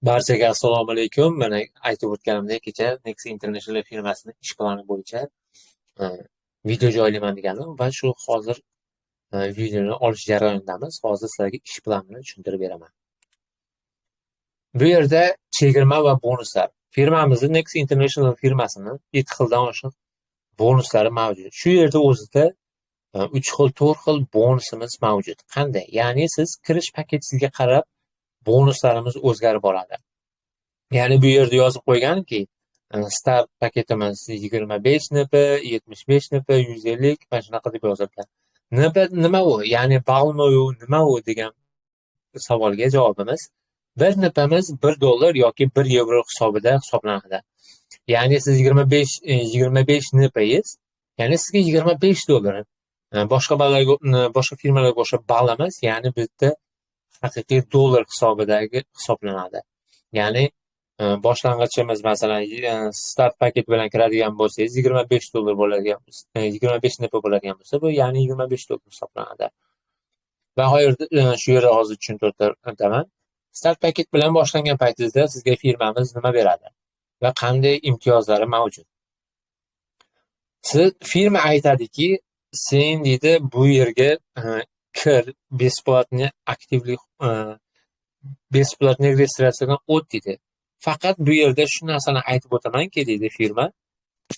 Barchaga assalomu alaykum. Mana aytib o'tganimdek, kecha Next International firmasini ish plani bo'yicha e, video joylayman degandim va shu hozir videoni olish jarayonidamiz. Hozir sizlarga ish planini tushuntirib beraman. Bu yerda chegirma va bonuslar. Firmamizni Next International firmasini 7 xildan oshiq bonuslari mavjud. Shu yerda o'zida 3 xil, 4 xil bonusimiz mavjud. Qanday? Ya'ni siz kirish paketingizga qarab bonuslarimiz o'zgarib boradi. Ya'ni bu yerda yozib qo'yganki, start paketimiz 25 NP, 75 NP, 150 mana shunaqa deb yozilgan. NP nima u? Ya'ni ballmi u, nima u degan savolga javobimiz 1 NPmiz $1 yoki 1 yevro hisobida hisoblanadi. Ya'ni siz 25 NPiz, ya'ni sizga $25. Boshqa firmalarga o'xshab ball emas, ya'ni bizda haqiqiy dollar hisobidagi hisoblanadi. Ya'ni boshlang'ichimiz masalan start paket bilan kiradigan bo'lsangiz $25 bo'ladigan, 25 NP bo'ladigan bo'lsa, bu ya'ni $25 hisoblanadi. Va shu yerda hozir tushuntirib o'taman. Start paket bilan boshlangan paytingizda sizga firmamiz nima beradi va qanday imtiyozlari mavjud. Siz firma aytadiki, sen deydi bu yerga kir, besplatniy registratsiyadan o't deydi. Faqat bu yerda shu narsani aytib o'tamanki, deydi firma,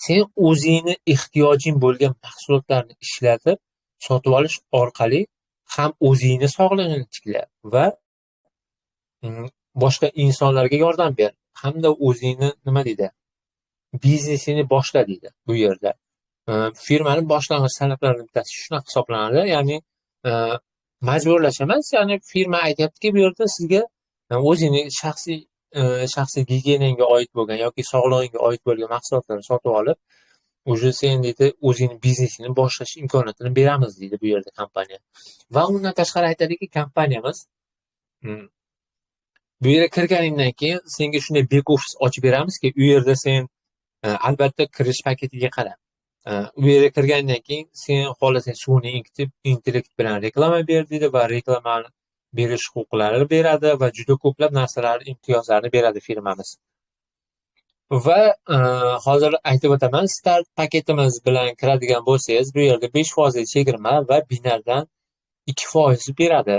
sen o'zingni ehtiyojing bo'lgan mahsulotlarni ishlatib, sotib olish orqali ham o'zingni sog'lig'ingni tikla va boshqa insonlarga yordam ber, hamda o'zingni nima deydi, biznesini boshla deydi bu yerda. Firmani boshlang'ich talablaridan bittasi shunaqa hisoblanadi, ya'ni majburlash emas, ya'ni firma aytyaptiki, bu yerda sizga o'zingni shaxsiy gigiyenangga oid bo'lgan yoki sog'lig'ingga oid bo'lgan mahsulotlarni sotib olib, уже sen deydi o'zingni biznesini boshlash imkoniyatini beramiz deydi bu yerda kompaniya. Va undan tashqari aytadiki, kompaniyamiz bu yerga kirganingdan keyin senga shunday back office ochib beramizki, u yerda sen albatta kirish paketiga qarab, u yerga kirgandan keyin sen xohlasang sun'iy intellekt bilan reklama ber deydi va reklamani berish huquqlari beradi va juda ko'plab narsalarni, imtiyozlarni beradi firmamiz. Va hozir aytib o'taman, start paketimiz bilan kiradigan bo'lsangiz, bu yerda 5% chegirma va binardan 2% beradi.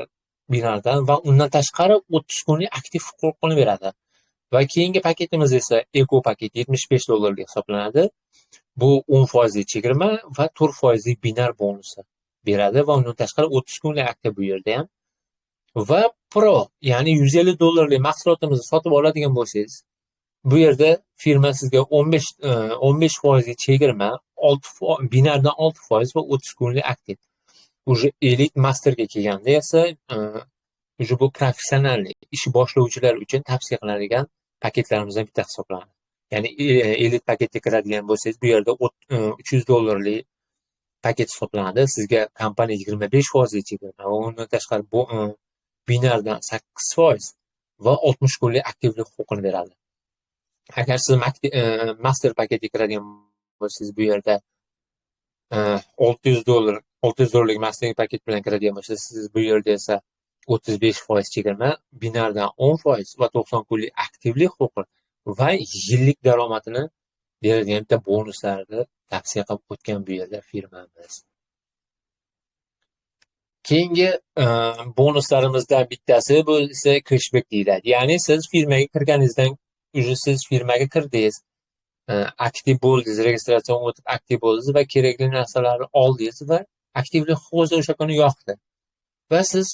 Binardan va undan tashqari 30 kunlik aktiv huquqini beradi. Va keyingi paketimiz esa Eco paket $75 hisoblanadi. Bu 10% chegirma va 4% binar bonusi beradi va undan tashqari 30 kunlik aktiv bu yerda ham. Va Pro, ya'ni $150 mahsulotimizni sotib oladigan bo'lsangiz, bu yerda firma sizga 15% chegirma, binardan 6% va 30 kunlik aktiv. Уже Elite Masterga kelganda esa уже bu professional ish boshlovchilar uchun tavsiya qilinadigan paketlarimizdan bitta hisoblanadi. Ya'ni Elite paketga kiradigan bo'lsangiz, bu yerda $300 paket hisoblanadi. Sizga kompaniya 25% chegirma va undan tashqari binardan 8% va 60 kunlik aktivlik huquqini beradi. Agar siz master paketga kiradigan bo'lsangiz, bu yerda $600 master paket bilan kiradigan bo'lsangiz, siz bu yerda esa 35% chegirma, binardan 10% va 90 kunlik aktivlik huquqi va yillik daromadini beradigan bitta bonuslarni tavsiya qilib o'tgan bu yerda firmamiz. Keyingi bonuslarimizdan bittasi bu esa cashback deyiladi. Ya'ni siz firmaga kirganingizdan, siz firmaga kirdingiz, aktiv bo'ldingiz, registratsiya o'tib aktiv bo'ldingiz va kerakli narsalarni oldingiz va aktivlik huquqi o'sha kuni yoqdi. Va siz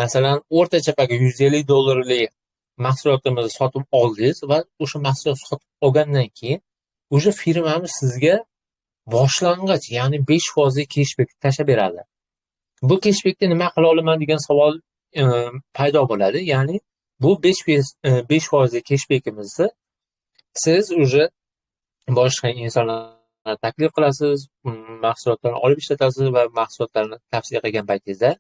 masalan o'rtacha paga $150 mahsulotimizni sotib oldingiz va o'sha mahsulotni sotib olgandan keyin o'sha firmamiz sizga boshlang'ich, ya'ni 5% cashback tashlab beradi. Bu cashbackni nima qila olaman degan savol paydo bo'ladi. Ya'ni bu 5% cashbackimizni siz уже boshqa insonlarga taklif qilasiz, mahsulotlarni olib ishlatasiz va mahsulotlarni tavsiya qilgan paytingizda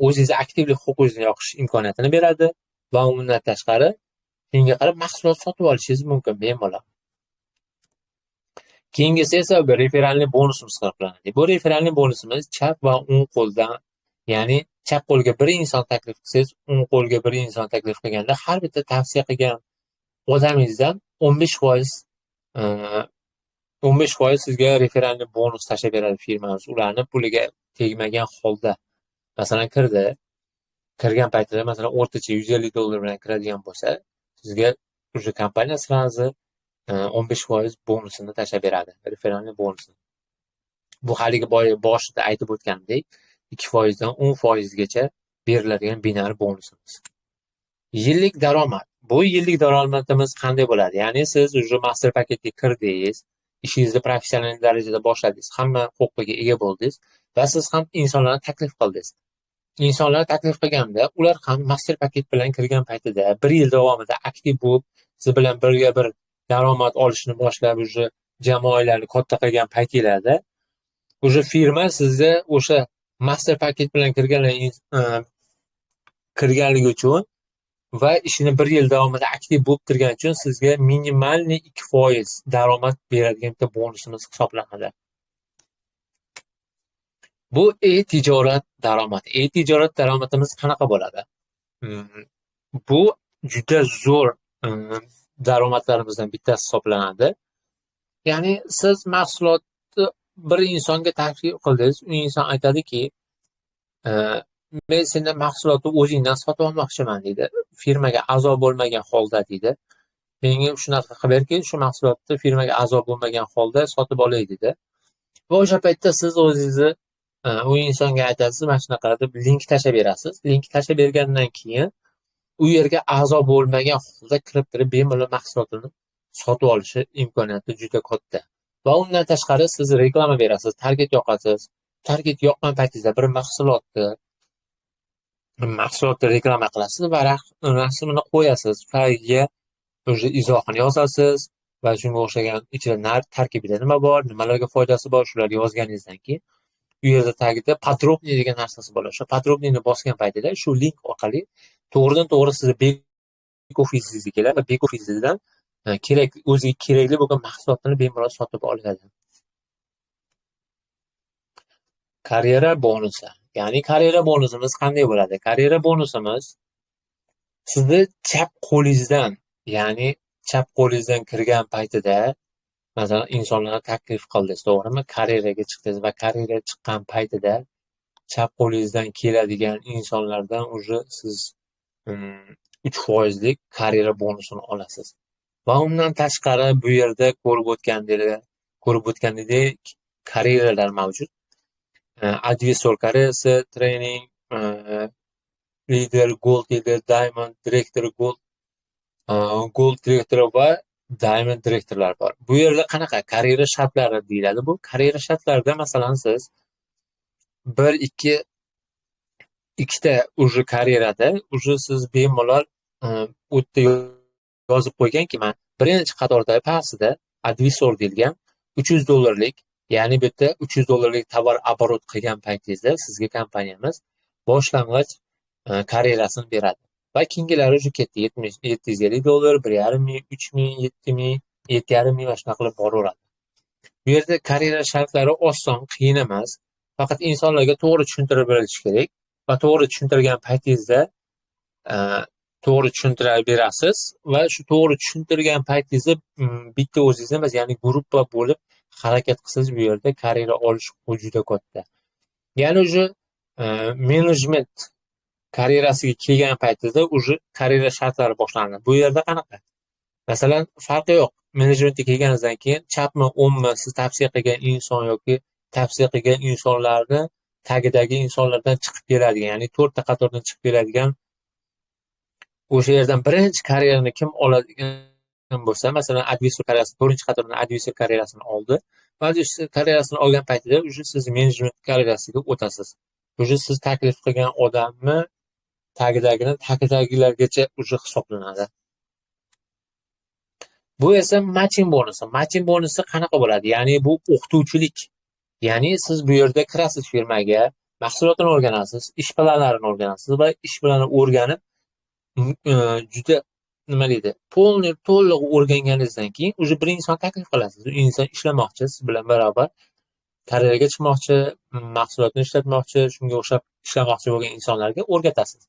o'zingizni aktivlik huquqingizni yoqish imkoniyatini beradi va undan tashqari shunga qarab mahsulot sotib olishingiz mumkin bemalol. Keyingisi esa bir referalniy bonusimiz hisoblanadi. Bu referalniy bonusimiz chap va o'ng qo'ldan, ya'ni chap qo'lga bir inson taklif qilsangiz, o'ng qo'lga bir inson taklif qilganda har bitta tavsiya qilgan odamingizdan 15% 15% sizga referendum bonus tashlab beradi firmamiz. Ularni puliga tegmagan holda. Masalan, kirgan paytida masalan o'rtacha $150 bilan kiradigan bo'lsa, sizga o'sha kompaniya sразу 15% bonusini tashlab beradi, referendum bonusini. Bu haligi boshida aytib o'tgandek 2% dan 10% gacha beriladigan binary bonusimiz. Yillik daromad. Bu yillik daromadimiz qanday bo'ladi? Ya'ni siz o'sha master paketga kirdingiz, ishingizni professional darajada boshladingiz, hamma huquqiga ega bo'ldingiz va siz ham insonlarni taklif qildingiz. Insonlar taklif qilganda, ular ham master paket bilan kirgan paytida 1 yil davomida aktiv bo'lib, siz bilan birga bir daromad olishni boshlab, o'sha jamoalarni katta qilgan paytinglarda, o'sha firma sizga o'sha master paket bilan kirganligi uchun va ishini 1 yil davomida aktiv bo'lib turgani uchun sizga minimalniy 2% daromad beradigan bitta bonusimiz hisoblanadi. Bu e-tijorat daromadi. E-tijorat daromadimiz qanaqa bo'ladi? Bu juda zo'r daromadlarimizdan bittasi hisoblanadi. Ya'ni siz mahsulotni bir insonga taklif qildingiz, u inson aytadiki, men sendan mahsulotni o'zingdan sotib olmoqchiman deydi. Firmaga a'zo bo'lmagan holda deydi. Menga shunaqa qilib berki, shu mahsulotni firmaga a'zo bo'lmagan holda sotib olay deydi. Va o'sha paytda siz o'zingizni u insonga aytasiz, mana shunaqa deb link tashlab berasiz. Link tashlab bergandan keyin u yerga a'zo bo'lmagan holda kirib turib bemalol mahsulotini sotib olishi imkoniyati juda katta. Va undan tashqari siz reklama berasiz, target yoqasiz. Target yoqqan paytingizda bir mahsulotni reklama qilasiz va rasmini qo'yasiz. Tagiga o'sha izohini yozasiz va shunga o'xshagan ichida tarkibida nima bor, nimalarga foydasi bor, shularni yozganingizdan keyin u yerda tagida podrobniy degan narsasi bo'ladi. O'sha podrobniyni bosgan paytida shu link orqali to'g'ridan-to'g'ri sizni back ofisingizga keladi va back ofisingizdan o'ziga kerakli bo'lgan mahsulotni bemalol sotib oladi. Karyera bonusi. Ya'ni karyera bonusimiz qanday bo'ladi? Karyera bonusimiz sizni chap qo'lingizdan kirgan paytida, masalan, insonlarga taklif qildingiz, to'g'rimi? Karyeraga chiqdingiz va karyeraga chiqqan paytida chap qo'lingizdan keladigan insonlardan уже siz 3% lik karyera bonusini olasiz. Va undan tashqari bu yerda ko'rib o'tgandek karyeralar mavjud. Advisor karyerasi, training, leader, gold leader, diamond, director, gold director va diamond direktorlar bor. Bu yerda qanaqa karyera shartlari deyiladi? Bu karyera shartlarida masalan siz ikkita уже karyerada уже siz bemalol u yerda yozib qo'yganki, men birinchi qatorda pastida advisor deyilgan $300 ya'ni bu yerda $300 tovar оборот qilgan paytingizda sizga kompaniyamiz boshlang'ich karyerasini beradi. Va keyingilari уже ketdi $750, $1,500, $3,000, $7,000, $7,500 va shunaqa qilib boraveradi. Bu yerda karyera shartlari oson, qiyin emas. Faqat insonlarga to'g'ri tushuntirib berish kerak va to'g'ri tushuntirgan paytingizda to'g'ri tushuntirib berasiz va shu to'g'ri tushuntirgan paytingizda bitta o'zingiz emas, ya'ni gruppa bo'lib harakat qilsangiz bu yerda karyera olish juda katta. Ya'ni уже menejment karyerasiga kelgan paytingizda уже karyera shartlari boshlanadi. Bu yerda qanaqa? Masalan, farqi yo'q. Menejmentga kelganingizdan keyin chapmi, o'ngmi siz tavsiya qilgan inson yoki tavsiya qilgan insonlarni tagidagi insonlardan chiqib keladigan, ya'ni 4 ta qatordan chiqib keladigan o'sha yerdan birinchi karyerani kim oladigan bo'lsa, masalan, advisor karyerasi 4-qatordan advisor karyerasini oldi. Va advisor karyerasini olgan paytida уже siz menejment karyerasiga o'tasiz. Уже siz taklif qilgan odamni tagidagilargacha уже hisoblanadi. Bu esa matching bonusi. Matching bonusi qanaqa bo'ladi? Ya'ni bu o'qituvchilik. Ya'ni siz bu yerda kirasiz firmaga, mahsulotini o'rganasiz, ish planlarini o'rganasiz va ish planini o'rganib juda nima deydi? To'liq o'rganganingizdan keyin уже bir inson taklif qilasiz. U inson ishlamoqchi siz bilan baravar kareraga chiqmoqchi, mahsulotni ishlatmoqchi, shunga o'xshab ishlamoqchi bo'lgan insonlarga o'rgatasiz.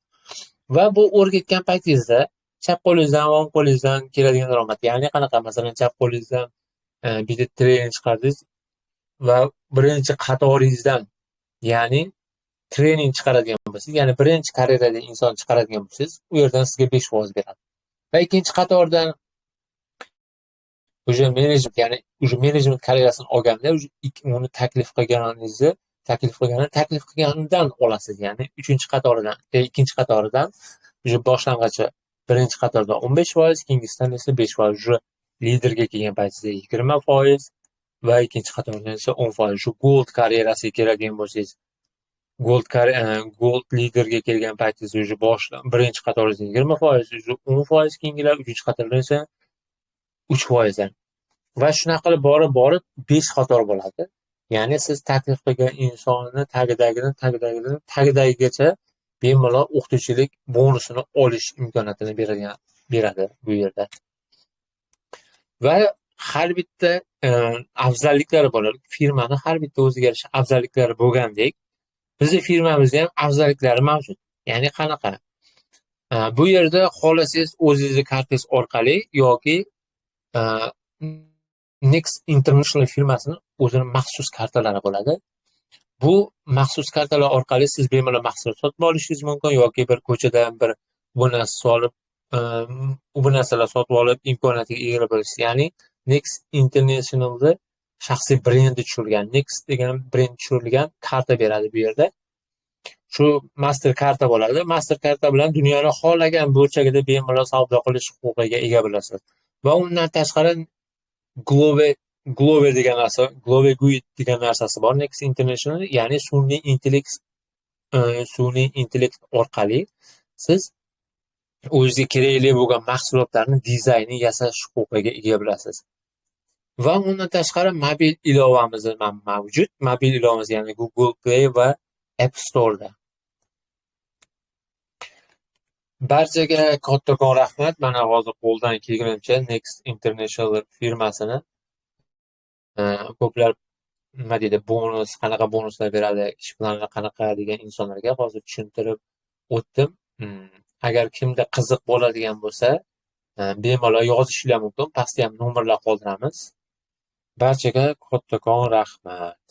Va bu o'rgatgan paytingizda chap qo'lingizdan va o'ng qo'lingizdan keladigan daromad, ya'ni qanaqa, masalan, chap qo'lingizdan bitta trening chiqardingiz va birinchi qatoringizdan, ya'ni trening chiqaradigan bo'lsangiz, ya'ni birinchi karyerada inson chiqaradigan bo'lsangiz, u yerdan sizga 5% beradi. Va ikkinchi qatordan уже menejment, ya'ni уже menejment karyerasini olganda uni taklif qilganidan olasiz, ya'ni uchinchi qatoridan, ikkinchi qatoridan уже boshlang'ichi birinchi qatorda 15%, keyingisidan esa 5%, уже liderga kelgan paytingizda 20% va ikkinchi qatordan esa 10%. Shu gold karyerasiga keladigan bo'lsangiz, gold liderga kelgan paytingizda уже birinchi qatorda 20%, уже 10%, keyingilar uchinchi qatorda esa 3%. Va shunaqa qilib borib 5 qator bo'ladi. Ya'ni siz taklif qilgan insonni tagidagigacha bemalol o'qituvchilik bonusini olish imkoniyatini beradi bu yerda. Va har bitta afzalliklari bo'ladi. Firmani har bitta o'ziga yarasha afzalliklari bo'lgandek, bizning firmamizda ham afzalliklari mavjud. Ya'ni qanaqa? Bu yerda xohlasangiz o'zingizning kartangiz orqali yoki Next International firmasini o'zini maxsus kartalari bo'ladi. Bu maxsus kartalar orqali siz bemalol mahsulot sotib olishingiz mumkin yoki bir ko'chadan bir bu narsa solib, bu narsalar sotib olib imkoniyatiga ega bo'lishingiz. Ya'ni Next International'da shaxsiy brendi tushirilgan, Next degan brend tushirilgan karta beradi bu yerda. Shu master karta bo'ladi. Master karta bilan dunyoni xohlagan burchagida bemalol savdo qilish huquqiga ega bo'lasiz. Va undan tashqari Glover degan narsa, Glover GUI degan narsasi bor Next International, ya'ni sun'iy intellekt orqali siz o'zingizga kerakli bo'lgan mahsulotlarni dizayni yasash huquqiga ega bo'lasiz. Va undan tashqari mobil ilovamiz ham mavjud. Mobil ilovamiz ya'ni Google Play va App Store'da. Barchaga kattakon rahmat. Mana hozir qo'ldan kelgancha Next International firmasini ko'plar nima deydi, bonus, qanaqa bonuslar beradi, ish planlari qanaqa degan insonlarga hozir tushuntirib o'tdim. Agar kimda qiziq bo'ladigan bo'lsa, bemalol yozishingiz mumkin. Pastda ham nomerlar qoldiramiz. Barchaga kattakon rahmat.